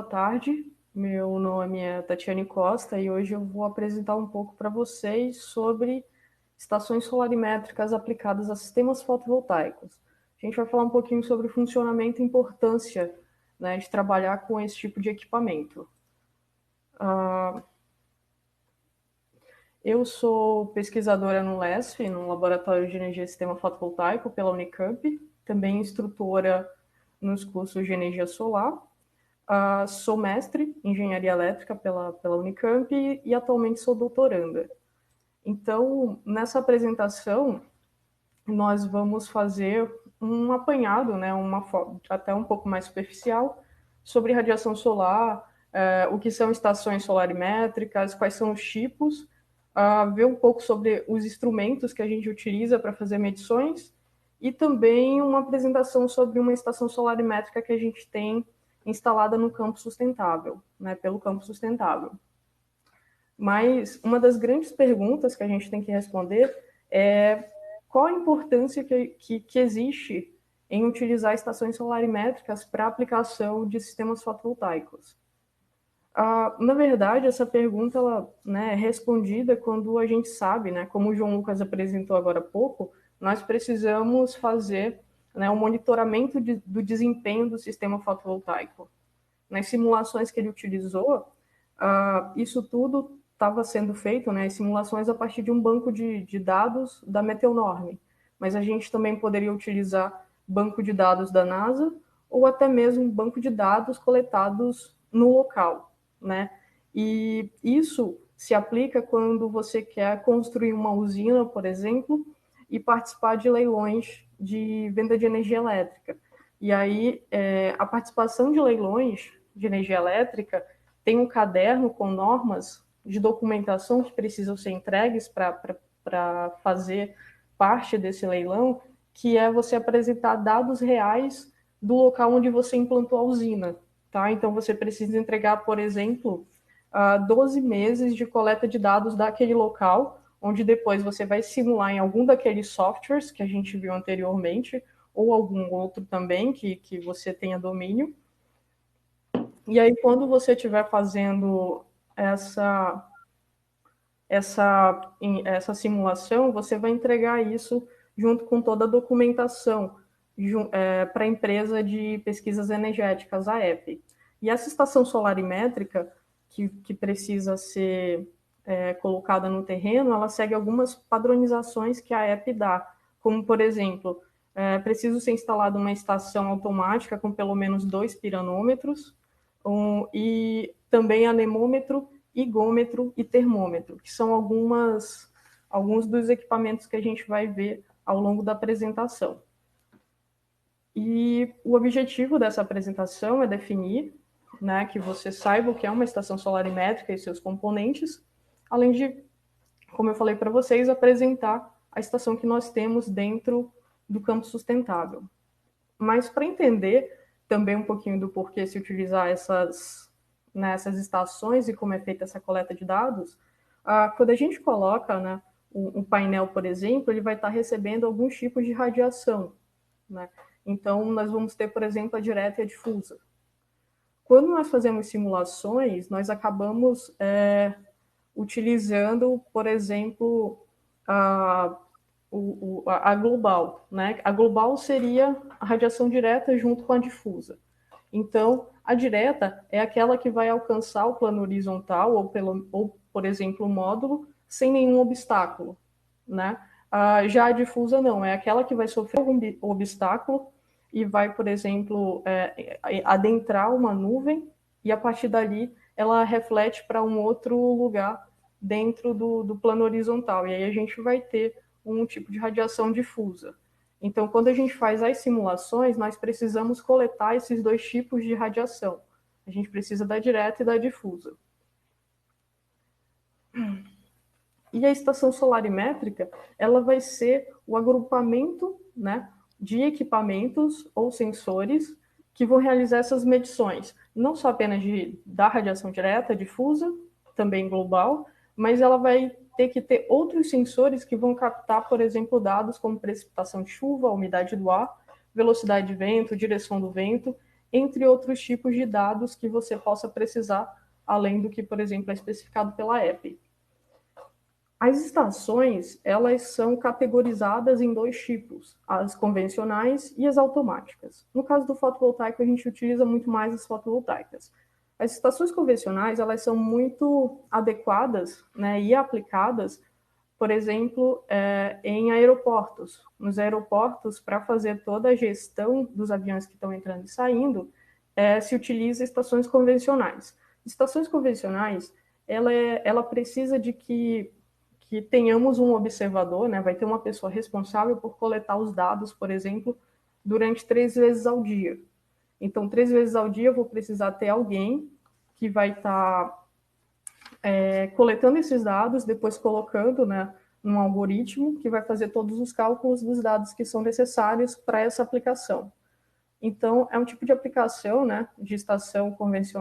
tarde. Meu nome é Tatiane Costa e hoje eu vou apresentar um pouco para vocês sobre estações solarimétricas aplicadas a sistemas fotovoltaicos. A gente vai falar um pouquinho sobre o funcionamento e importância, né, de trabalhar com esse tipo de equipamento. Eu sou pesquisadora no LESF, no Laboratório de Energia e Sistema Fotovoltaico, pela Unicamp, também instrutora nos cursos de energia solar. Sou mestre em engenharia elétrica pela Unicamp e atualmente sou doutoranda. Então, nessa apresentação, nós vamos fazer um apanhado, né, até um pouco mais superficial, sobre radiação solar, o que são estações solarimétricas, quais são os tipos, ver um pouco sobre os instrumentos que a gente utiliza para fazer medições e também uma apresentação sobre uma estação solarimétrica que a gente tem instalada no campo sustentável, né, pelo campo sustentável. Mas uma das grandes perguntas que a gente tem que responder é qual a importância que existe em utilizar estações solarimétricas para aplicação de sistemas fotovoltaicos. Na verdade, essa pergunta ela, né, é respondida quando a gente sabe, né, como o João Lucas apresentou agora há pouco, nós precisamos fazer, né, um monitoramento do desempenho do sistema fotovoltaico. Nas simulações que ele utilizou, isso tudo estava sendo feito, né, simulações a partir de um banco de dados da Meteonorm, mas a gente também poderia utilizar banco de dados da NASA ou até mesmo um banco de dados coletados no local, né? E isso se aplica quando você quer construir uma usina, por exemplo, e participar de leilões de venda de energia elétrica. E aí, a participação de leilões de energia elétrica tem um caderno com normas de documentação que precisam ser entregues para fazer parte desse leilão, que é você apresentar dados reais do local onde você implantou a usina. Tá? Então, você precisa entregar, por exemplo, 12 meses de coleta de dados daquele local, onde depois você vai simular em algum daqueles softwares que a gente viu anteriormente, ou algum outro também que você tenha domínio. E aí, quando você estiver fazendo essa simulação, você vai entregar isso junto com toda a documentação para a empresa de pesquisas energéticas, a EP. E essa estação solarimétrica, que precisa ser colocada no terreno, ela segue algumas padronizações que a EP dá, como, por exemplo, preciso ser instalada uma estação automática com pelo menos 2 piranômetros, e também anemômetro, higômetro e termômetro, que são alguns dos equipamentos que a gente vai ver ao longo da apresentação. E o objetivo dessa apresentação é definir, né, que você saiba o que é uma estação solarimétrica e seus componentes, além de, como eu falei para vocês, apresentar a estação que nós temos dentro do campo sustentável. Mas para entender também um pouquinho do porquê se utilizar essas estações e como é feita essa coleta de dados, quando a gente coloca, né, um painel, por exemplo, ele vai estar recebendo alguns tipos de radiação, né? Então, nós vamos ter, por exemplo, a direta e a difusa. Quando nós fazemos simulações, nós acabamos utilizando, por exemplo, a global, né? A global seria a radiação direta junto com a difusa. Então, a direta é aquela que vai alcançar o plano horizontal ou por exemplo, o módulo sem nenhum obstáculo, né? Já a difusa não, é aquela que vai sofrer algum obstáculo e vai, por exemplo, adentrar uma nuvem e a partir dali ela reflete para um outro lugar dentro do plano horizontal. E aí a gente vai ter um tipo de radiação difusa. Então, quando a gente faz as simulações, nós precisamos coletar esses dois tipos de radiação. A gente precisa da direta e da difusa. E a estação solarimétrica, ela vai ser o agrupamento, né, de equipamentos ou sensores que vão realizar essas medições, não só apenas da radiação direta, difusa, também global, mas ela vai ter que ter outros sensores que vão captar, por exemplo, dados como precipitação de chuva, umidade do ar, velocidade de vento, direção do vento, entre outros tipos de dados que você possa precisar, além do que, por exemplo, é especificado pela app. As estações, elas são categorizadas em dois tipos, as convencionais e as automáticas. No caso do fotovoltaico, a gente utiliza muito mais as fotovoltaicas. As estações convencionais, elas são muito adequadas, né, e aplicadas, por exemplo, em aeroportos. Nos aeroportos, para fazer toda a gestão dos aviões que estão entrando e saindo, se utiliza estações convencionais. Estações convencionais, ela precisa de que tenhamos um observador, né? Vai ter uma pessoa responsável por coletar os dados, por exemplo, durante 3 vezes ao dia. Então, 3 vezes ao dia eu vou precisar ter alguém que vai estar coletando esses dados, depois colocando, né, num algoritmo que vai fazer todos os cálculos dos dados que são necessários para essa aplicação. Então, é um tipo de aplicação, né, de estação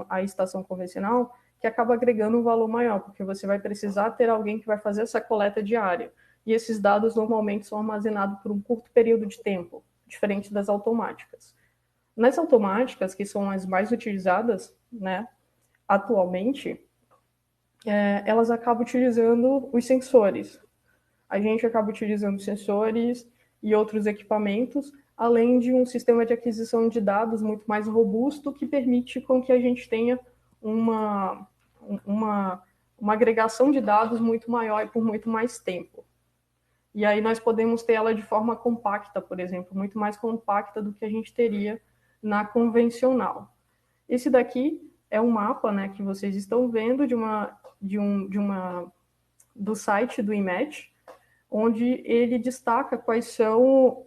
a estação convencional, que acaba agregando um valor maior, porque você vai precisar ter alguém que vai fazer essa coleta diária. E esses dados normalmente são armazenados por um curto período de tempo, diferente das automáticas. Nas automáticas, que são as mais utilizadas, né, atualmente, elas acabam utilizando os sensores. A gente acaba utilizando sensores e outros equipamentos, além de um sistema de aquisição de dados muito mais robusto, que permite com que a gente tenha uma agregação de dados muito maior e por muito mais tempo. E aí nós podemos ter ela de forma compacta, por exemplo, muito mais compacta do que a gente teria na convencional. Esse daqui é um mapa, né, que vocês estão vendo do site do IMET, onde ele destaca quais são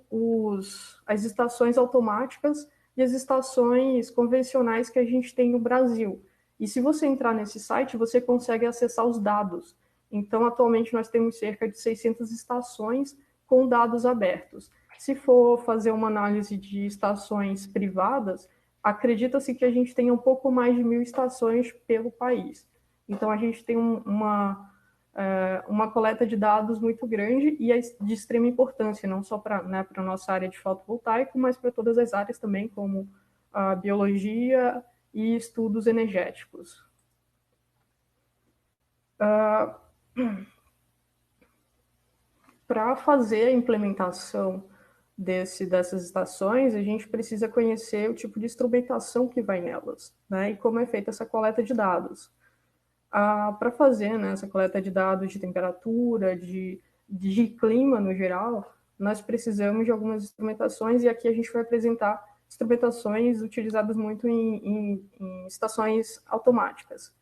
as estações automáticas e as estações convencionais que a gente tem no Brasil. E se você entrar nesse site, você consegue acessar os dados. Então, atualmente, nós temos cerca de 600 estações com dados abertos. Se for fazer uma análise de estações privadas, acredita-se que a gente tenha um pouco mais de 1.000 estações pelo país. Então, a gente tem uma coleta de dados muito grande e de extrema importância, não só para, né, a nossa área de fotovoltaico, mas para todas as áreas também, como a biologia e estudos energéticos. Para fazer a implementação dessas estações, a gente precisa conhecer o tipo de instrumentação que vai nelas, né, e como é feita essa coleta de dados. Para fazer, né, essa coleta de dados de temperatura, de clima no geral, nós precisamos de algumas instrumentações, e aqui a gente vai apresentar instrumentações utilizadas muito em estações automáticas.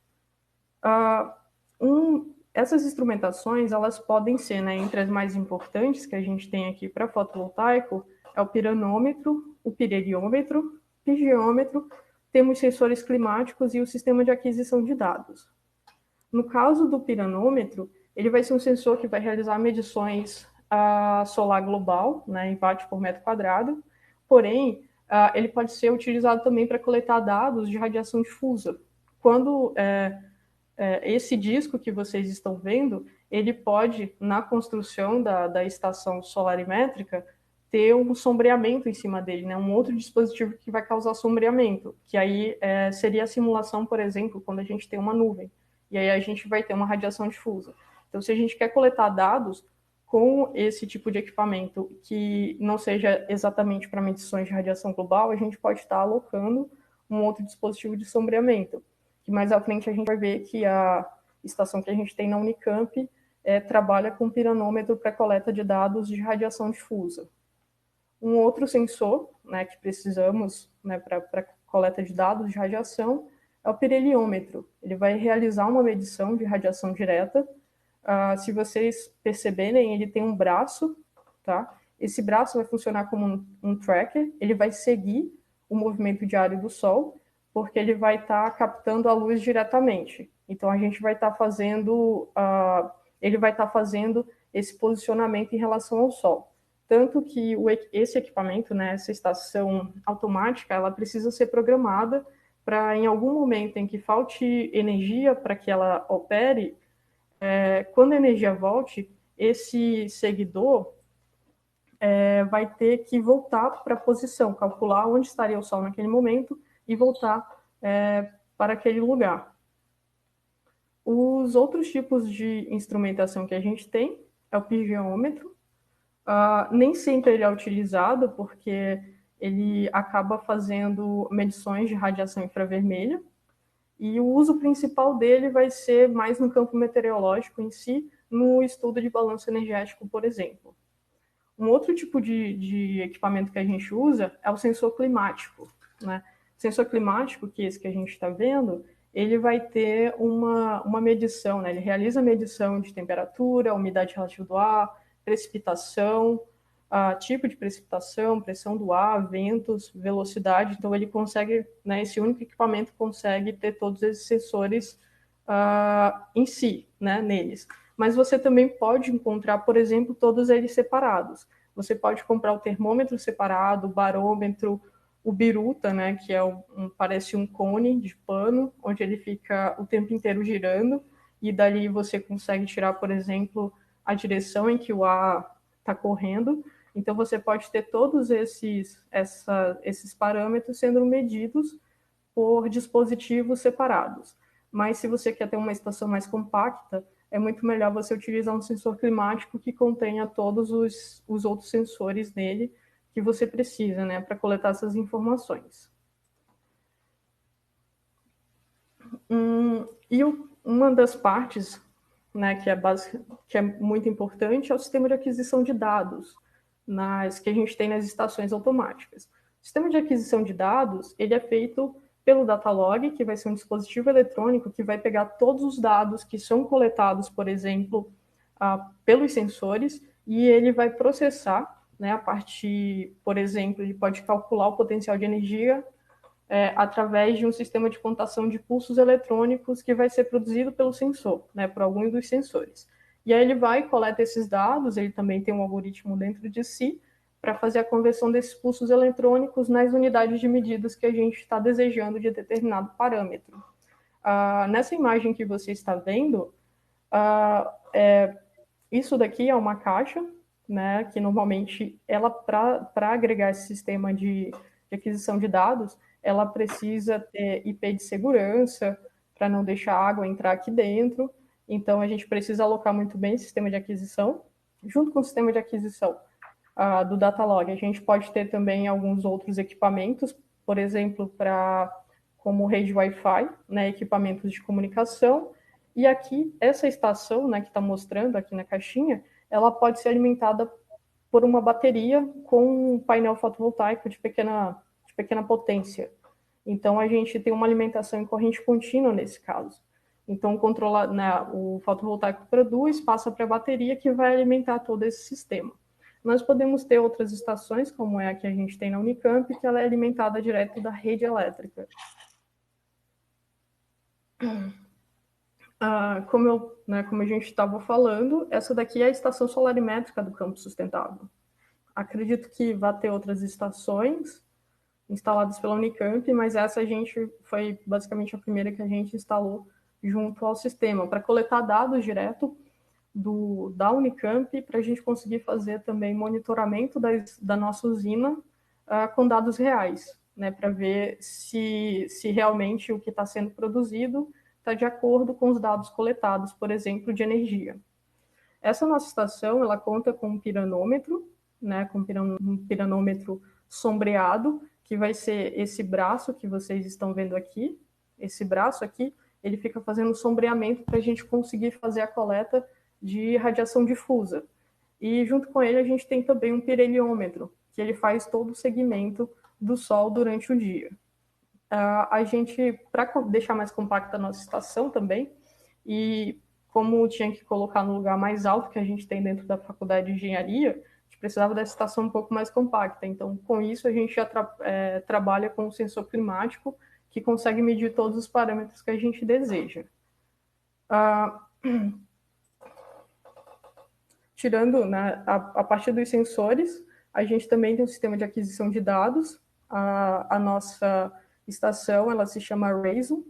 Essas instrumentações, elas podem ser, né, entre as mais importantes que a gente tem aqui para fotovoltaico, é o piranômetro, o pireliômetro, pigeômetro, temos sensores climáticos e o sistema de aquisição de dados. No caso do piranômetro, ele vai ser um sensor que vai realizar medições solar global, né, em watts por metro quadrado, porém, ele pode ser utilizado também para coletar dados de radiação difusa. Quando esse disco que vocês estão vendo, ele pode, na construção da estação solarimétrica, ter um sombreamento em cima dele, né? Um outro dispositivo que vai causar sombreamento, que aí seria a simulação, por exemplo, quando a gente tem uma nuvem. E aí a gente vai ter uma radiação difusa. Então, se a gente quer coletar dados com esse tipo de equipamento que não seja exatamente para medições de radiação global, a gente pode estar alocando um outro dispositivo de sombreamento. Que mais à frente a gente vai ver que a estação que a gente tem na Unicamp trabalha com piranômetro para coleta de dados de radiação difusa. Um outro sensor, né, que precisamos, né, para coleta de dados de radiação é o pireliômetro. Ele vai realizar uma medição de radiação direta. Se vocês perceberem, ele tem um braço, tá? Esse braço vai funcionar como um tracker, ele vai seguir o movimento diário do Sol, porque ele vai estar captando a luz diretamente. Então, a gente vai estar fazendo, ele vai estar fazendo esse posicionamento em relação ao Sol. Tanto que esse equipamento, né, essa estação automática, ela precisa ser programada para, em algum momento em que falte energia para que ela opere, quando a energia volte, esse seguidor vai ter que voltar para a posição, calcular onde estaria o Sol naquele momento, e voltar para aquele lugar. Os outros tipos de instrumentação que a gente tem é o pigeômetro. Nem sempre ele é utilizado porque ele acaba fazendo medições de radiação infravermelha, e o uso principal dele vai ser mais no campo meteorológico em si, no estudo de balanço energético, por exemplo. Um outro tipo de equipamento que a gente usa é o sensor climático, né? O sensor climático, que é esse que a gente está vendo, ele vai ter uma medição, né? Ele realiza a medição de temperatura, umidade relativa do ar, precipitação, tipo de precipitação, pressão do ar, ventos, velocidade. Então, ele consegue, né, esse único equipamento consegue ter todos esses sensores em si, né, neles. Mas você também pode encontrar, por exemplo, todos eles separados. Você pode comprar o termômetro separado, o barômetro, o biruta, né, que é parece um cone de pano, onde ele fica o tempo inteiro girando, e dali você consegue tirar, por exemplo, a direção em que o ar está correndo. Então, você pode ter todos esses parâmetros sendo medidos por dispositivos separados. Mas se você quer ter uma estação mais compacta, é muito melhor você utilizar um sensor climático que contenha todos os outros sensores nele que você precisa, né, para coletar essas informações. Uma das partes, né, que é muito importante é o sistema de aquisição de dados, que a gente tem nas estações automáticas. O sistema de aquisição de dados, ele é feito pelo Datalog, que vai ser um dispositivo eletrônico que vai pegar todos os dados que são coletados, por exemplo, pelos sensores, e ele vai processar, né, a partir, por exemplo, ele pode calcular o potencial de energia através de um sistema de computação de pulsos eletrônicos que vai ser produzido pelo sensor, né, por alguns dos sensores. E aí ele vai, coleta esses dados, ele também tem um algoritmo dentro de si, para fazer a conversão desses pulsos eletrônicos nas unidades de medidas que a gente está desejando de determinado parâmetro. Nessa imagem que você está vendo, isso daqui é uma caixa, né, que normalmente ela, para agregar esse sistema de aquisição de dados, ela precisa ter IP de segurança para não deixar a água entrar aqui dentro. Então, a gente precisa alocar muito bem o sistema de aquisição. Junto com o sistema de aquisição do Datalog, a gente pode ter também alguns outros equipamentos, por exemplo, como rede Wi-Fi, né, equipamentos de comunicação. E aqui, essa estação, né, que está mostrando aqui na caixinha, ela pode ser alimentada por uma bateria com um painel fotovoltaico de pequena potência. Então, a gente tem uma alimentação em corrente contínua nesse caso. Então, o fotovoltaico produz, passa para a bateria que vai alimentar todo esse sistema. Nós podemos ter outras estações, como é a que a gente tem na Unicamp, que ela é alimentada direto da rede elétrica. Como a gente estava falando, essa daqui é a estação solarimétrica do Campo Sustentável. Acredito que vai ter outras estações instaladas pela Unicamp, mas essa foi basicamente a primeira que a gente instalou junto ao sistema, para coletar dados direto da Unicamp, para a gente conseguir fazer também monitoramento da nossa usina com dados reais, né, para ver se realmente o que está sendo produzido está de acordo com os dados coletados, por exemplo, de energia. Essa nossa estação, ela conta com um piranômetro, né, com um piranômetro sombreado, que vai ser esse braço que vocês estão vendo aqui. Esse braço aqui, ele fica fazendo sombreamento para a gente conseguir fazer a coleta de radiação difusa. E junto com ele a gente tem também um pirheliômetro, que ele faz todo o segmento do Sol durante o dia. A gente, para deixar mais compacta a nossa estação também, e como tinha que colocar no lugar mais alto que a gente tem dentro da faculdade de engenharia, a gente precisava dessa estação um pouco mais compacta. Então, com isso, a gente já trabalha com um sensor climático que consegue medir todos os parâmetros que a gente deseja. Tirando, né, a partir dos sensores, a gente também tem um sistema de aquisição de dados. A nossa estação, ela se chama Raison,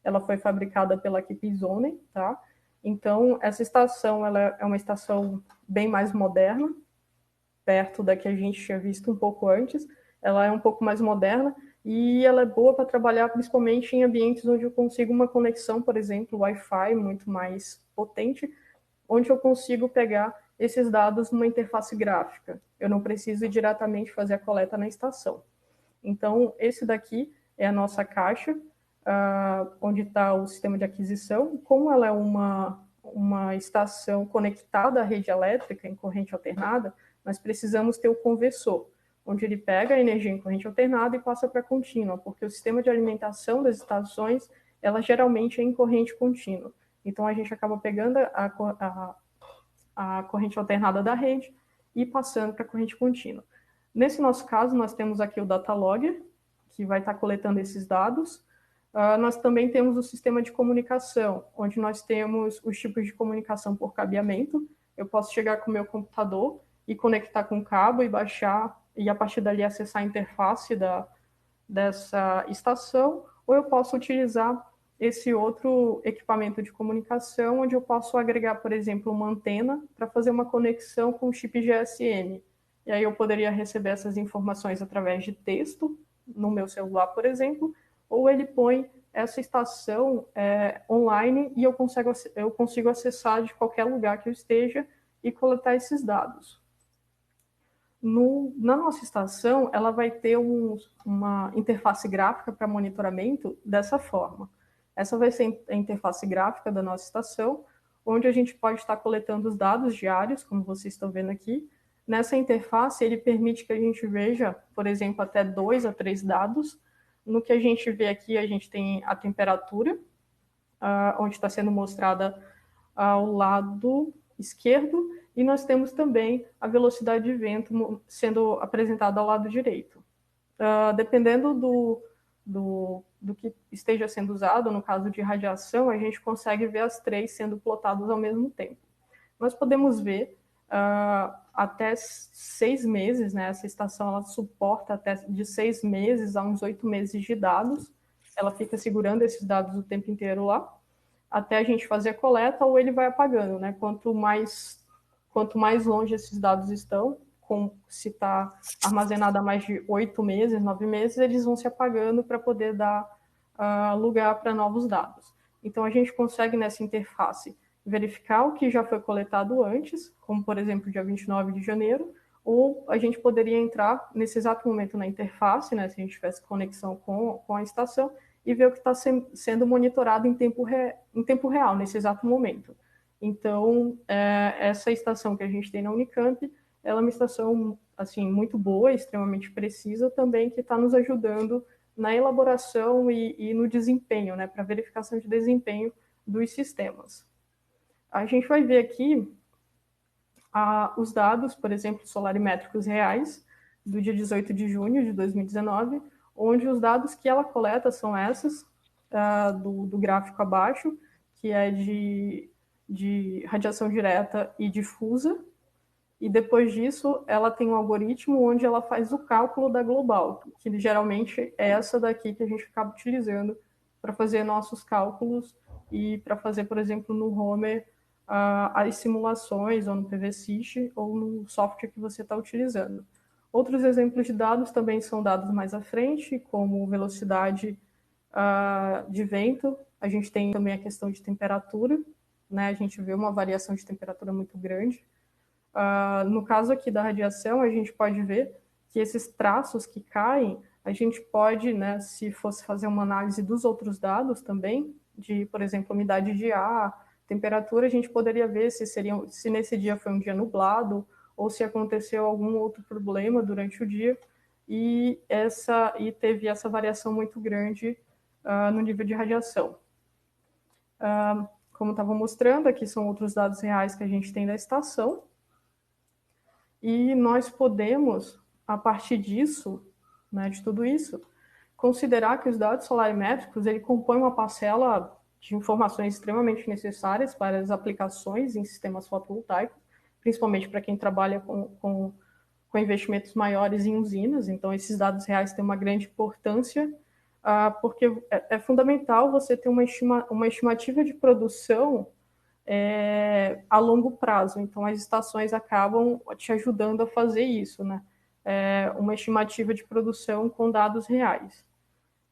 ela foi fabricada pela Kipizone, tá? Então, essa estação, ela é uma estação bem mais moderna, perto da que a gente tinha visto um pouco antes. Ela é um pouco mais moderna e ela é boa para trabalhar principalmente em ambientes onde eu consigo uma conexão, por exemplo, Wi-Fi muito mais potente, onde eu consigo pegar esses dados numa interface gráfica. Eu não preciso ir diretamente fazer a coleta na estação. Então, esse daqui é a nossa caixa, onde está o sistema de aquisição. Como ela é uma estação conectada à rede elétrica em corrente alternada, nós precisamos ter o conversor, onde ele pega a energia em corrente alternada e passa para contínua, porque o sistema de alimentação das estações, ela geralmente é em corrente contínua. Então, a gente acaba pegando a corrente alternada da rede e passando para a corrente contínua. Nesse nosso caso, nós temos aqui o data logger, que vai estar coletando esses dados. Nós também temos o sistema de comunicação, onde nós temos os tipos de comunicação por cabeamento. Eu posso chegar com o meu computador e conectar com o cabo e baixar, e a partir dali acessar a interface dessa estação, ou eu posso utilizar esse outro equipamento de comunicação, onde eu posso agregar, por exemplo, uma antena para fazer uma conexão com o chip GSM. E aí eu poderia receber essas informações através de texto, no meu celular, por exemplo, ou ele põe essa estação online e eu consigo acessar de qualquer lugar que eu esteja e coletar esses dados. Na nossa estação, ela vai ter uma interface gráfica para monitoramento dessa forma. Essa vai ser a interface gráfica da nossa estação, onde a gente pode estar coletando os dados diários, como vocês estão vendo aqui. Nessa interface, ele permite que a gente veja, por exemplo, até 2 a 3 dados. No que a gente vê aqui, a gente tem a temperatura, onde está sendo mostrada ao lado esquerdo, e nós temos também a velocidade de vento sendo apresentada ao lado direito. Dependendo do que esteja sendo usado, no caso de radiação, a gente consegue ver as 3 sendo plotadas ao mesmo tempo. Nós podemos ver até 6 meses, né? Essa estação ela suporta até de 6 meses a uns 8 meses de dados. Ela fica segurando esses dados o tempo inteiro lá, até a gente fazer a coleta, ou ele vai apagando, né? Quanto mais longe esses dados estão, se está armazenado há mais de 8 meses, 9 meses, eles vão se apagando para poder dar lugar para novos dados. Então, a gente consegue, nessa interface, verificar o que já foi coletado antes, como, por exemplo, dia 29 de janeiro, ou a gente poderia entrar nesse exato momento na interface, né, se a gente tivesse conexão com a estação, e ver o que está sendo monitorado em tempo real, nesse exato momento. Então, essa estação que a gente tem na Unicamp, ela é uma estação assim, muito boa, extremamente precisa também, que está nos ajudando na elaboração e no desempenho, né, para verificação de desempenho dos sistemas. A gente vai ver aqui os dados, por exemplo, solarimétricos reais, do dia 18 de junho de 2019, onde os dados que ela coleta são esses, do gráfico abaixo, que é de radiação direta e difusa, e depois disso ela tem um algoritmo onde ela faz o cálculo da global, que geralmente é essa daqui que a gente acaba utilizando para fazer nossos cálculos e para fazer, por exemplo, no Homer, as simulações, ou no PVSys, ou no software que você está utilizando. Outros exemplos de dados também são dados mais à frente, como velocidade de vento. A gente tem também a questão de temperatura, né? A gente vê uma variação de temperatura muito grande. No caso aqui da radiação, a gente pode ver que esses traços que caem, a gente pode, né, se fosse fazer uma análise dos outros dados também, de, por exemplo, umidade de ar, temperatura, a gente poderia ver se nesse dia foi um dia nublado, ou se aconteceu algum outro problema durante o dia, e teve essa variação muito grande no nível de radiação. Como estava mostrando, aqui são outros dados reais que a gente tem da estação, e nós podemos, a partir disso, né, de tudo isso, considerar que os dados solarimétricos ele compõem uma parcela de informações extremamente necessárias para as aplicações em sistemas fotovoltaicos, principalmente para quem trabalha com investimentos maiores em usinas. Então, esses dados reais têm uma grande importância, porque é fundamental você ter uma estimativa de produção a longo prazo. Então, as estações acabam te ajudando a fazer isso, né? Uma estimativa de produção com dados reais.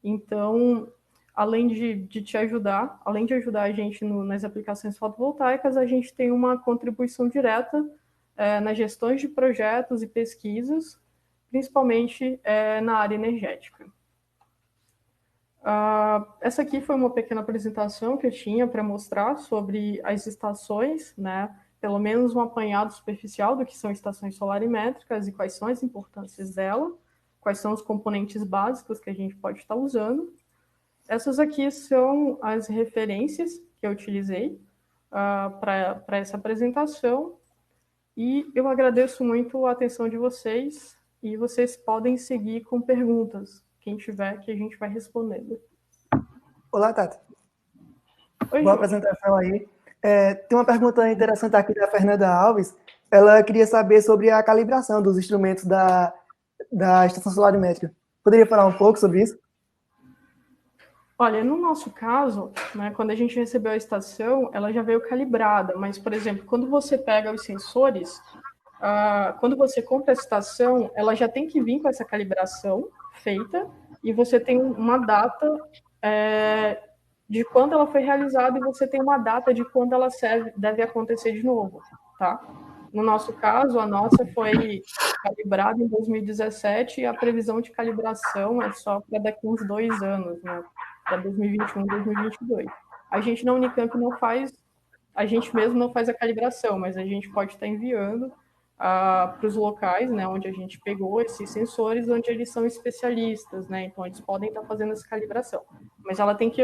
Então, além de te ajudar, além de ajudar a gente nas aplicações fotovoltaicas, a gente tem uma contribuição direta nas gestões de projetos e pesquisas, principalmente na área energética. Essa aqui foi uma pequena apresentação que eu tinha para mostrar sobre as estações, né? Pelo menos um apanhado superficial do que são estações solarimétricas e quais são as importâncias dela, quais são os componentes básicos que a gente pode estar usando. Essas aqui são as referências que eu utilizei para essa apresentação e eu agradeço muito a atenção de vocês e vocês podem seguir com perguntas, quem tiver, que a gente vai respondendo. Olá, Tati. Oi, Boa João. apresentação aí. Tem uma pergunta interessante aqui da Fernanda Alves. Ela queria saber sobre a calibração dos instrumentos da estação solarimétrica. Poderia falar um pouco sobre isso? Olha, no nosso caso, né, quando a gente recebeu a estação, ela já veio calibrada, mas, por exemplo, quando você pega os sensores, quando você compra a estação, ela já tem que vir com essa calibração feita e você tem uma data de quando ela foi realizada e você tem uma data de quando ela deve acontecer de novo, tá? No nosso caso, a nossa foi calibrada em 2017 e a previsão de calibração é só para daqui uns 2 anos, né? Para 2021, 2022. A gente na Unicamp não faz, a gente mesmo não faz a calibração, mas a gente pode estar enviando para os locais, né, onde a gente pegou esses sensores, onde eles são especialistas, né, então eles podem estar fazendo essa calibração. Mas ela tem que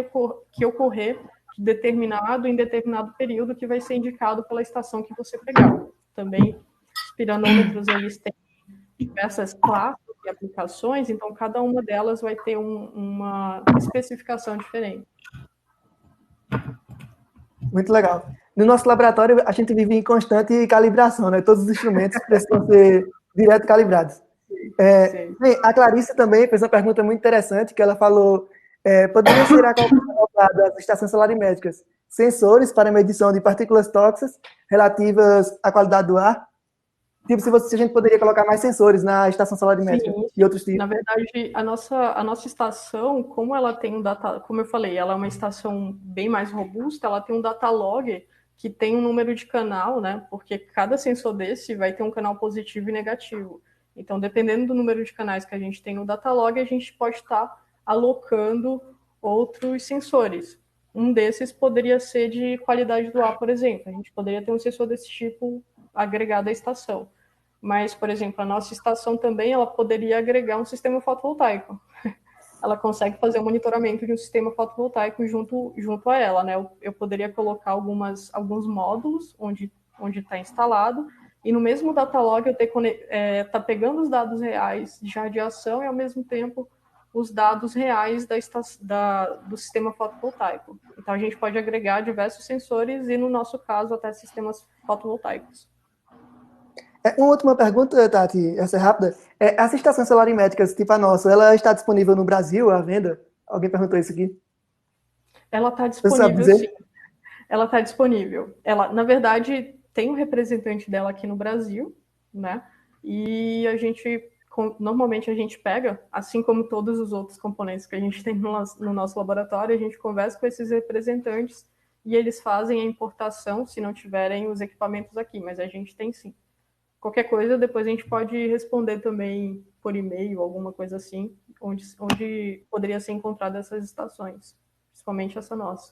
ocorrer em determinado período que vai ser indicado pela estação que você pegar. Também, os piranômetros, eles têm diversas classes e aplicações, então cada uma delas vai ter uma especificação diferente. Muito legal. No nosso laboratório, a gente vive em constante calibração, né? Todos os instrumentos precisam ser direto calibrados. Bem, a Clarice também fez uma pergunta muito interessante, que ela falou, poderia ser acoplado às estações solarimétricas sensores para medição de partículas tóxicas relativas à qualidade do ar? Tipo, se a gente poderia colocar mais sensores na estação solarimétrica e outros tipos. Na verdade, a nossa estação, como ela tem como eu falei, ela é uma estação bem mais robusta, ela tem um data log que tem um número de canal, né? Porque cada sensor desse vai ter um canal positivo e negativo. Então, dependendo do número de canais que a gente tem no data log, a gente pode estar alocando outros sensores. Um desses poderia ser de qualidade do ar, por exemplo. A gente poderia ter um sensor desse tipo agregado à estação. Mas, por exemplo, a nossa estação também ela poderia agregar um sistema fotovoltaico. Ela consegue fazer o monitoramento de um sistema fotovoltaico junto a ela, né? Eu poderia colocar alguns módulos onde está instalado e no mesmo datalog eu tá pegando os dados reais de radiação e ao mesmo tempo os dados reais do sistema fotovoltaico. Então a gente pode agregar diversos sensores e no nosso caso até sistemas fotovoltaicos. Uma última pergunta, Tati, essa é rápida. As estações solarimétricas, tipo a nossa, ela está disponível no Brasil à venda? Alguém perguntou isso aqui. Ela está Você sabe disponível, dizer? sim. Ela está disponível. Ela, na verdade, tem um representante dela aqui no Brasil, né? E normalmente a gente pega, assim como todos os outros componentes que a gente tem no nosso laboratório, a gente conversa com esses representantes e eles fazem a importação se não tiverem os equipamentos aqui, mas a gente tem sim. Qualquer coisa, depois a gente pode responder também por e-mail, alguma coisa assim, onde poderia ser encontrada essas estações, principalmente essa nossa.